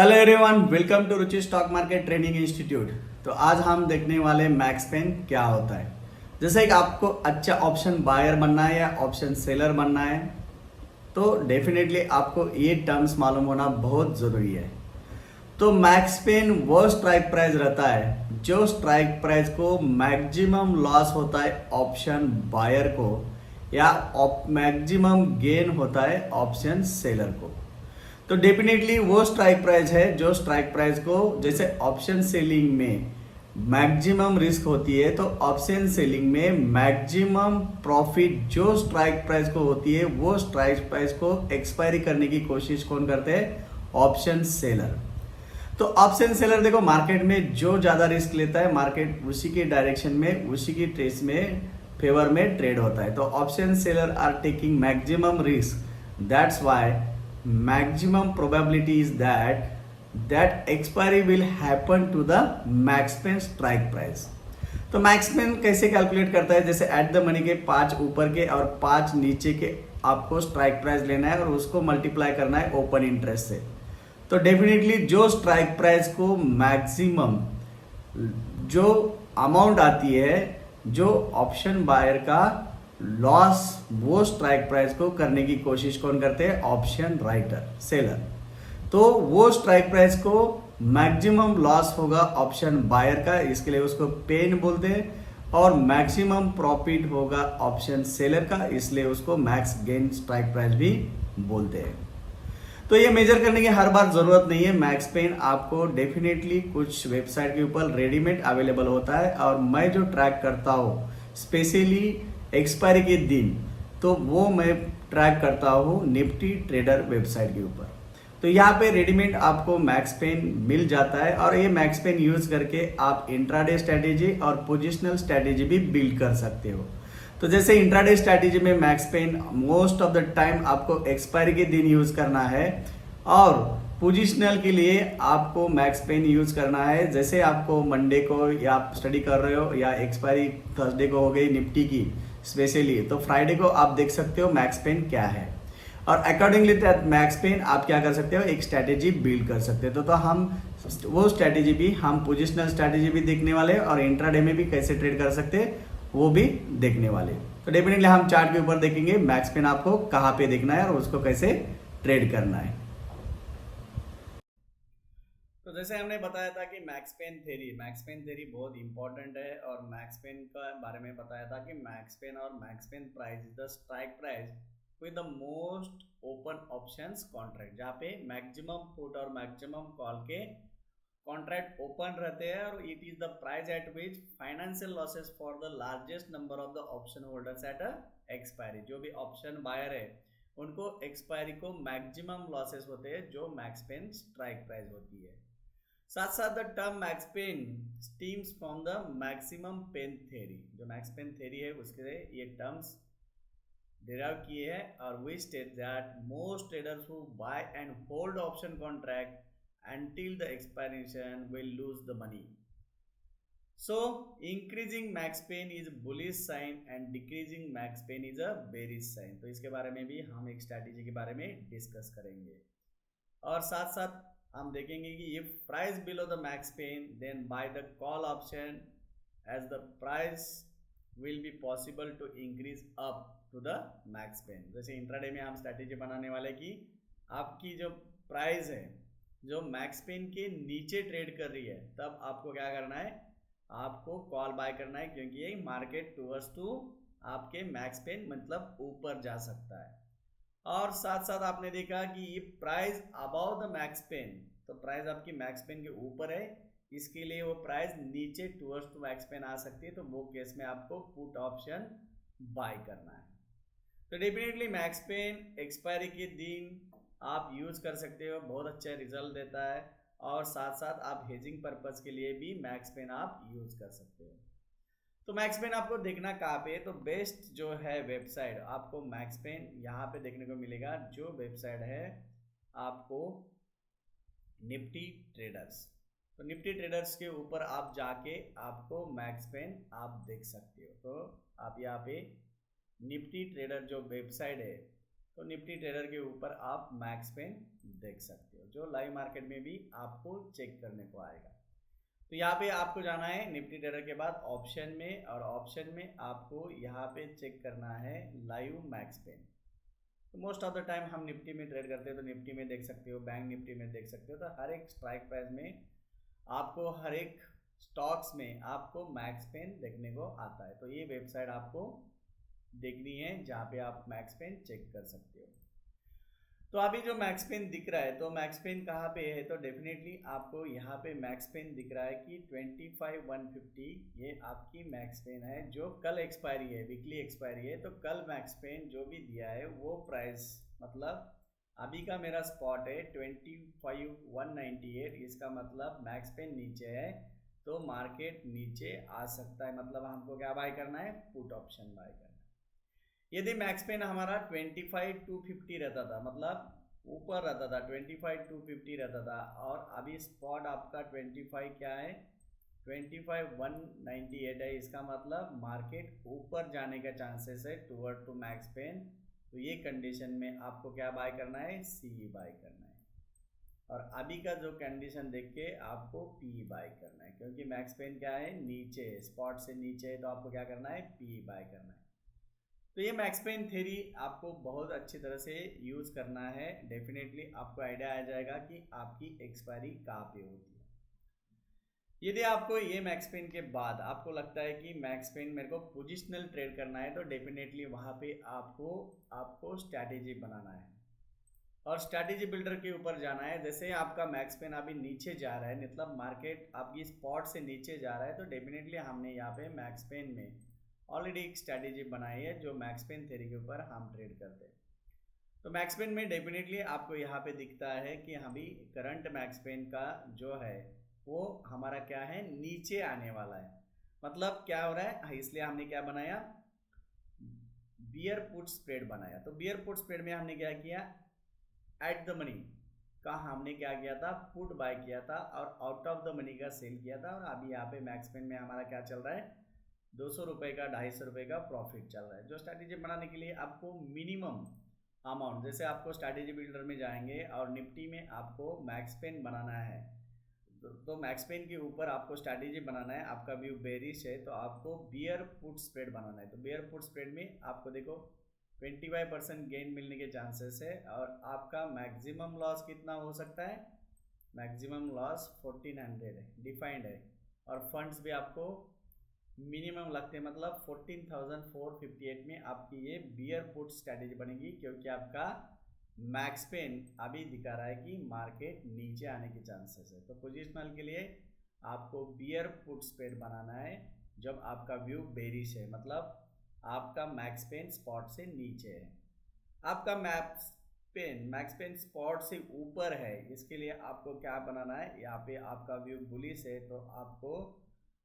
Hello everyone, welcome to Ruchi stock market training institute. तो आज हम देखने वाले मैक्स पेन क्या होता है। जैसे कि आपको अच्छा ऑप्शन बायर बनना है या ऑप्शन सेलर बनना है, तो डेफिनेटली आपको ये टर्म्स मालूम होना बहुत ज़रूरी है। तो मैक्स पेन वो स्ट्राइक प्राइस रहता है जो स्ट्राइक प्राइस को मैक्सिमम लॉस होता है ऑप्शन बायर को, या मैक्सिमम गेन होता है ऑप्शन सेलर को। तो डेफिनेटली वो स्ट्राइक प्राइस है जो स्ट्राइक प्राइस को, जैसे ऑप्शन सेलिंग में मैक्सिमम रिस्क होती है, तो ऑप्शन सेलिंग में मैक्सिमम प्रॉफिट जो स्ट्राइक प्राइस को होती है, वो स्ट्राइक प्राइस को एक्सपायरी करने की कोशिश कौन करते हैं? Option seller. तो ऑप्शन सेलर देखो, मार्केट में जो ज्यादा रिस्क लेता है, मार्केट उसी के डायरेक्शन में, उसी की ट्रेस में फेवर में ट्रेड होता है। तो option seller are taking maximum risk, that's why maximum probability is that expiry will happen to the max pen strike price। तो मैक्स पेन कैसे कैलकुलेट करता है? जैसे एट द मनी के 5 ऊपर के और 5 नीचे के आपको स्ट्राइक प्राइस लेना है और उसको मल्टीप्लाई करना है ओपन इंटरेस्ट से। तो डेफिनेटली जो स्ट्राइक प्राइस को मैक्सिमम जो अमाउंट आती है, जो ऑप्शन बायर का लॉस, वो स्ट्राइक प्राइस को करने की कोशिश कौन करते हैं? Option writer, seller. तो वो स्ट्राइक प्राइस को मैक्सिमम लॉस होगा ऑप्शन बायर का, इसके लिए उसको पेन बोलते हैं, और मैक्सिमम प्रॉफिट होगा ऑप्शन सेलर का, इसलिए उसको मैक्स गेन स्ट्राइक प्राइस भी बोलते हैं। तो ये मेजर करने की हर बार जरूरत नहीं है। मैक्स पेन आपको डेफिनेटली कुछ वेबसाइट के ऊपर रेडीमेड अवेलेबल होता है, और मैं जो ट्रैक करता हूँ स्पेशली एक्सपायरी के दिन, तो वो मैं ट्रैक करता हूँ निफ्टी ट्रेडर वेबसाइट के ऊपर। तो यहाँ पे रेडीमेड आपको मैक्स पेन मिल जाता है, और ये मैक्स पेन यूज करके आप इंट्राडे स्ट्रैटेजी और पोजिशनल स्ट्रैटेजी भी बिल्ड कर सकते हो। तो जैसे इंट्राडे स्ट्रैटेजी में max pain most of the time आपको एक्सपायरी के दिन यूज करना है, और पोजिशनल के लिए आपको मैक्स पेन यूज करना है। जैसे आपको मंडे को या आप स्टडी कर रहे हो, या एक्सपायरी थर्सडे को हो गई निफ्टी की स्पेशली, तो फ्राइडे को आप देख सकते हो मैक्स पेन क्या है, और अकॉर्डिंगली मैक्स पेन आप क्या कर सकते हो? एक स्ट्रैटेजी बिल्ड कर सकते हो। तो हम वो स्ट्रैटेजी भी, हम पोजिशनल स्ट्रैटेजी भी देखने वाले हैं, और इंट्राडे में भी कैसे ट्रेड कर सकते हैं वो भी देखने वाले। तो डेफिनेटली हम चार्ट के ऊपर देखेंगे मैक्स पेन आपको कहाँ पे देखना है और उसको कैसे ट्रेड करना है। तो जैसे हमने बताया था कि मैक्स पेन थ्योरी बहुत इंपॉर्टेंट है, और मैक्स पेन का बारे में बताया था कि मैक्स पेन और max pain price is the strike price with the most open options contract, जहाँ पे मैक्सिमम पुट और मैक्सिमम कॉल के कॉन्ट्रैक्ट ओपन रहते हैं, और it is the price at which financial losses for the largest number of the option holders at a expiry. जो भी option buyer है उनको एक्सपायरी को मैक्सिमम लॉसेस होते हैं, जो मैक्स पेन स्ट्राइक प्राइस होती है। साथ साथ the term max pain stems from the maximum pain theory. जो मैक्स पेन थ्योरी है उसके ये टर्म्स डिराइव किए हैं, और we state that most traders who buy and hold option contract until the expiration will lose the money. So increasing max pain is bullish sign and decreasing max pain is a bearish sign। तो इसके बारे में भी हम एक strategy के बारे में डिस्कस करेंगे, और साथ साथ हम देखेंगे कि if price below the max pain then buy the call option as the price will be possible to increase up to the max pain। जैसे इंट्राडे में हम स्ट्रैटेजी बनाने वाले कि आपकी जो प्राइस है जो मैक्स पेन के नीचे ट्रेड कर रही है, तब आपको क्या करना है? आपको कॉल बाय करना है, क्योंकि ये मार्केट टूवर्ड्स टू आपके मैक्स पेन मतलब ऊपर जा सकता है। और साथ साथ आपने देखा कि ये price above the max pain, तो प्राइस आपकी मैक्स पेन के ऊपर है, इसके लिए वो प्राइस नीचे टूवर्ड्स टू मैक्स पेन आ सकती है, तो वो केस में आपको पुट ऑप्शन बाय करना है। तो डेफिनेटली मैक्स पेन एक्सपायरी के दिन आप यूज कर सकते हो, बहुत अच्छा रिजल्ट देता है, और साथ साथ आप हेजिंग पर्पस के लिए भी मैक्स पेन आप यूज कर सकते हो। तो मैक्स पेन आपको देखना कहाँ पे है? तो बेस्ट जो है वेबसाइट आपको मैक्स पेन यहाँ पे देखने को मिलेगा। जो वेबसाइट है आपको निफ्टी ट्रेडर्स, तो निफ्टी ट्रेडर्स के ऊपर आप जाके आपको मैक्स पेन आप देख सकते हो। तो आप यहाँ पे निफ्टी ट्रेडर जो वेबसाइट है, तो निफ्टी ट्रेडर के ऊपर आप मैक्स पेन देख सकते हो, जो लाइव मार्केट में भी आपको चेक करने को आएगा। तो यहाँ पे आपको जाना है निफ्टी ट्रेडर के बाद ऑप्शन में, और ऑप्शन में आपको यहाँ पे चेक करना है लाइव मैक्स पेन। तो मोस्ट ऑफ द टाइम हम निफ्टी में ट्रेड करते हैं, तो निफ्टी में देख सकते हो, बैंक निफ्टी में देख सकते हो। तो हर एक स्ट्राइक प्राइस में आपको, हर एक स्टॉक्स में आपको मैक्स पेन देखने को आता है। तो ये वेबसाइट आपको देखनी है जहाँ पे आप मैक्स पेन चेक कर सकते हो। तो अभी जो मैक्स पेन दिख रहा है, तो मैक्स पेन कहाँ पे है, तो डेफिनेटली आपको यहाँ पे मैक्स पेन दिख रहा है कि 25,150 ये आपकी मैक्स पेन है, जो कल एक्सपायरी है, वीकली एक्सपायरी है। तो कल मैक्स पेन जो भी दिया है वो प्राइस, मतलब अभी का मेरा स्पॉट है 25,198, इसका मतलब मैक्स पेन नीचे है, तो मार्केट नीचे आ सकता है। मतलब हमको क्या बाय करना है, पुट ऑप्शन बाय करना है। यदि मैक्स पेन हमारा 25,250 रहता था, मतलब ऊपर रहता था, 25,250 रहता था, और अभी स्पॉट आपका 25 क्या है, 25,198 है, इसका मतलब मार्केट ऊपर जाने का चांसेस है टूवर्ड टू मैक्स पेन। तो ये कंडीशन में आपको क्या बाय करना है, सी बाय करना है, और अभी का जो कंडीशन देख के आपको पी बाय करना है, क्योंकि मैक्स पेन क्या है, नीचे, स्पॉट से नीचे है, तो आपको क्या करना है, पी बाय करना है। तो ये मैक्स पेन थ्योरी आपको बहुत अच्छी तरह से यूज़ करना है। डेफिनेटली आपको आइडिया आ जाएगा कि आपकी एक्सपायरी कहाँ पे होती है। यदि आपको ये मैक्स पेन के बाद आपको लगता है कि मैक्स पेन मेरे को पोजिशनल ट्रेड करना है, तो डेफिनेटली वहाँ पे आपको स्ट्रैटेजी बनाना है, और स्ट्रैटेजी बिल्डर के ऊपर जाना है। जैसे आपका मैक्स पेन अभी नीचे जा रहा है, मतलब मार्केट आपकी स्पॉट से नीचे जा रहा है, तो डेफिनेटली हमने यहाँ पे मैक्स पेन में ऑलरेडी एक स्ट्रैटेजी बनाई है, जो मैक्स पेन थ्योरी के ऊपर हम ट्रेड करते हैं। तो मैक्स पेन में डेफिनेटली आपको यहाँ पे दिखता है कि अभी करंट मैक्स पेन का जो है वो हमारा क्या है, नीचे आने वाला है। मतलब क्या हो रहा है, इसलिए हमने क्या बनाया, बियर पुट स्प्रेड बनाया। तो बियर पुट स्प्रेड में हमने क्या किया, एट द मनी का हमने क्या किया था, पुट बाय किया था, और आउट ऑफ द मनी का सेल किया था। और अभी यहाँ पे मैक्स पेन में हमारा क्या चल रहा है, 200 रुपये का, 250 रुपये का प्रॉफिट चल रहा है। जो स्ट्रैटेजी बनाने के लिए आपको मिनिमम अमाउंट, जैसे आपको स्ट्रैटेजी बिल्डर में जाएंगे और निफ्टी में आपको मैक्स पेन बनाना है, तो मैक्स पेन के ऊपर आपको स्ट्रैटेजी बनाना है, आपका व्यू बेरिश है, तो आपको बियर पुट स्प्रेड बनाना है। तो बियर पुट स्प्रेड में आपको देखो 25% गेन मिलने के चांसेस है, और आपका मैक्सिमम लॉस कितना हो सकता है, मैक्सिमम लॉस 1400 है, डिफाइंड है, और फंड्स भी आपको मिनिमम लगते हैं, मतलब 14,458 में आपकी ये बियर पुट स्ट्रैटेजी बनेगी, क्योंकि आपका मैक्स पेन अभी दिखा रहा है कि मार्केट नीचे आने के चांसेस है। तो पोजिशनल के लिए आपको बियर पुट स्प्रेड बनाना है जब आपका व्यू बेरिश है, मतलब आपका मैक्स पेन स्पॉट से नीचे है। आपका मैक्स पेन स्पॉट से ऊपर है, इसके लिए आपको क्या बनाना है, यहाँ पे आपका व्यू बुलिश है, तो आपको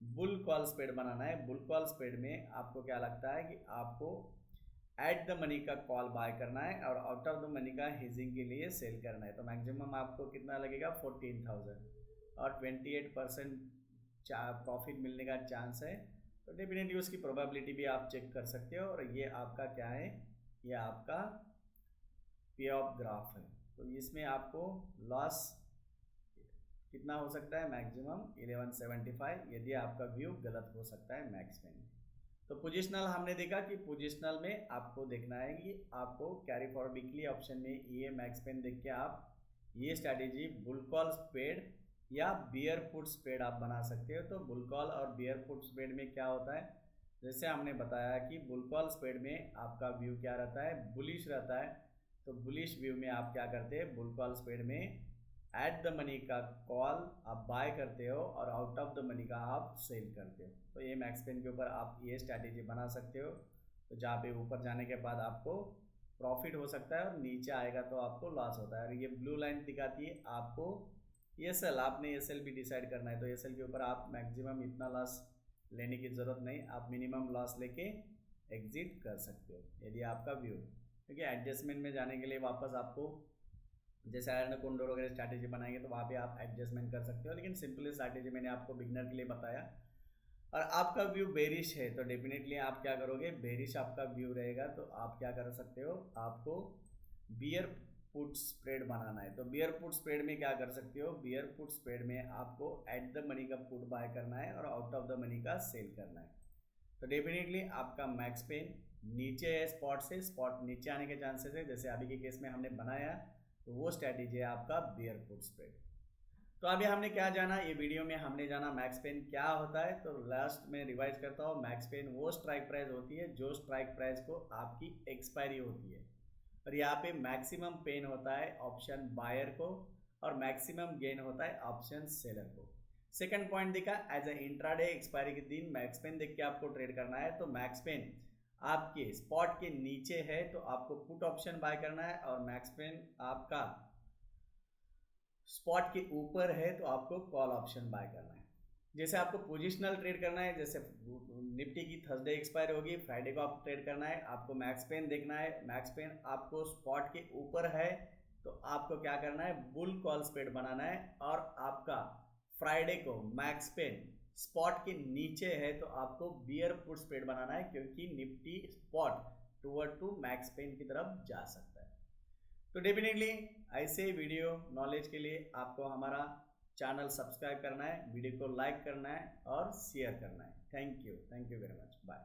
बुल कॉल स्प्रेड बनाना है। बुल कॉल स्प्रेड में आपको क्या लगता है कि आपको एट द मनी का कॉल बाय करना है, और आउट ऑफ द मनी का हेजिंग के लिए सेल करना है। तो मैक्सिमम आपको कितना लगेगा, 14,000, और 28% प्रॉफिट मिलने का चांस है। तो डेफिनेटली उसकी प्रोबेबिलिटी भी आप चेक कर सकते हो। और ये आपका क्या है, ये आपका पे ऑफ ग्राफ है। तो इसमें आपको लॉस कितना हो सकता है, मैक्सिमम 1175, यदि आपका व्यू गलत हो सकता है मैक्स पेन। तो पोजिशनल हमने देखा कि पोजिशनल में आपको देखना है कि आपको कैरी फॉरवर्ड वीकली ऑप्शन में ये मैक्स पेन देख के आप ये स्ट्रैटेजी बुल कॉल स्प्रेड या बियर पुट स्प्रेड आप बना सकते हो। तो बुल कॉल और बियर पुट स्प्रेड में क्या होता है, जैसे हमने बताया कि बुल कॉल स्प्रेड में आपका व्यू क्या रहता है, बुलिश रहता है। तो बुलिश व्यू में आप क्या करते हैं, बुल कॉल स्प्रेड में एट द मनी का कॉल आप बाय करते हो, और आउट ऑफ द मनी का आप सेल करते हो। तो ये मैक्स पेन के ऊपर आप ये स्ट्रैटेजी बना सकते हो। तो जहाँ पे ऊपर जाने के बाद आपको प्रॉफिट हो सकता है, और नीचे आएगा तो आपको लॉस होता है। और ये ब्लू लाइन दिखाती है आपको एसएल, आपने एसएल भी डिसाइड करना है। तो एसएल के ऊपर आप मैक्सिमम इतना लॉस लेने की ज़रूरत नहीं, आप मिनिमम लॉस लेके एग्जिट कर सकते हो यदि आपका व्यू। क्योंकि एडजस्टमेंट में जाने के लिए वापस आपको, जैसे आयरन कोंडोर वगैरह स्ट्रैटेजी बनाएंगे तो वहाँ पे आप एडजस्टमेंट कर सकते हो, लेकिन सिंपली स्ट्रैटेजी मैंने आपको बिगनर के लिए बताया। और आपका व्यू बेरिश है, तो डेफिनेटली आप क्या करोगे, बेरिश आपका व्यू रहेगा, तो आप क्या कर सकते हो, आपको बियर पुट स्प्रेड बनाना है। तो बियर पुट स्प्रेड में क्या कर सकते हो, बियर पुट स्प्रेड में आपको एट द मनी का पुट बाय करना है और आउट ऑफ द मनी का सेल करना है। तो डेफिनेटली आपका मैक्स पेन नीचे है स्पॉट से, स्पॉट नीचे आने के चांसेस है, जैसे अभी के केस में हमने बनाया, तो वो स्ट्रैटेजी है आपका बियर पुट स्प्रेड। तो अभी हमने क्या जाना, ये वीडियो में हमने जाना मैक्स पेन क्या होता है। तो लास्ट में रिवाइज करता हूँ, मैक्स पेन वो स्ट्राइक प्राइस होती है जो स्ट्राइक प्राइस को आपकी एक्सपायरी होती है, और यहाँ पे मैक्सिमम पेन होता है ऑप्शन बायर को और मैक्सिमम गेन होता है ऑप्शन सेलर को। सेकंड पॉइंट देखा, एज ए इंट्राडे एक्सपायरी के दिन मैक्स पेन देख के आपको ट्रेड करना है। तो मैक्स पेन आपके स्पॉट के नीचे है तो आपको पुट ऑप्शन बाय करना है, और मैक्स पेन आपका स्पॉट के ऊपर है तो आपको कॉल ऑप्शन बाय करना है। जैसे आपको पोजिशनल ट्रेड करना है, जैसे निफ्टी की थर्सडे एक्सपायर होगी, फ्राइडे को आपको ट्रेड करना है, आपको मैक्स पेन देखना है। मैक्स पेन आपको स्पॉट के ऊपर है तो आपको क्या करना है, बुल कॉल स्प्रेड बनाना है, और आपका फ्राइडे को मैक्स पेन स्पॉट के नीचे है तो आपको बियर पुट स्प्रेड बनाना है, क्योंकि Nifty spot toward to max pain की तरफ जा सकता है। तो डेफिनेटली ऐसे वीडियो नॉलेज के लिए आपको हमारा चैनल सब्सक्राइब करना है, वीडियो को लाइक करना है और शेयर करना है। Thank you very much, bye.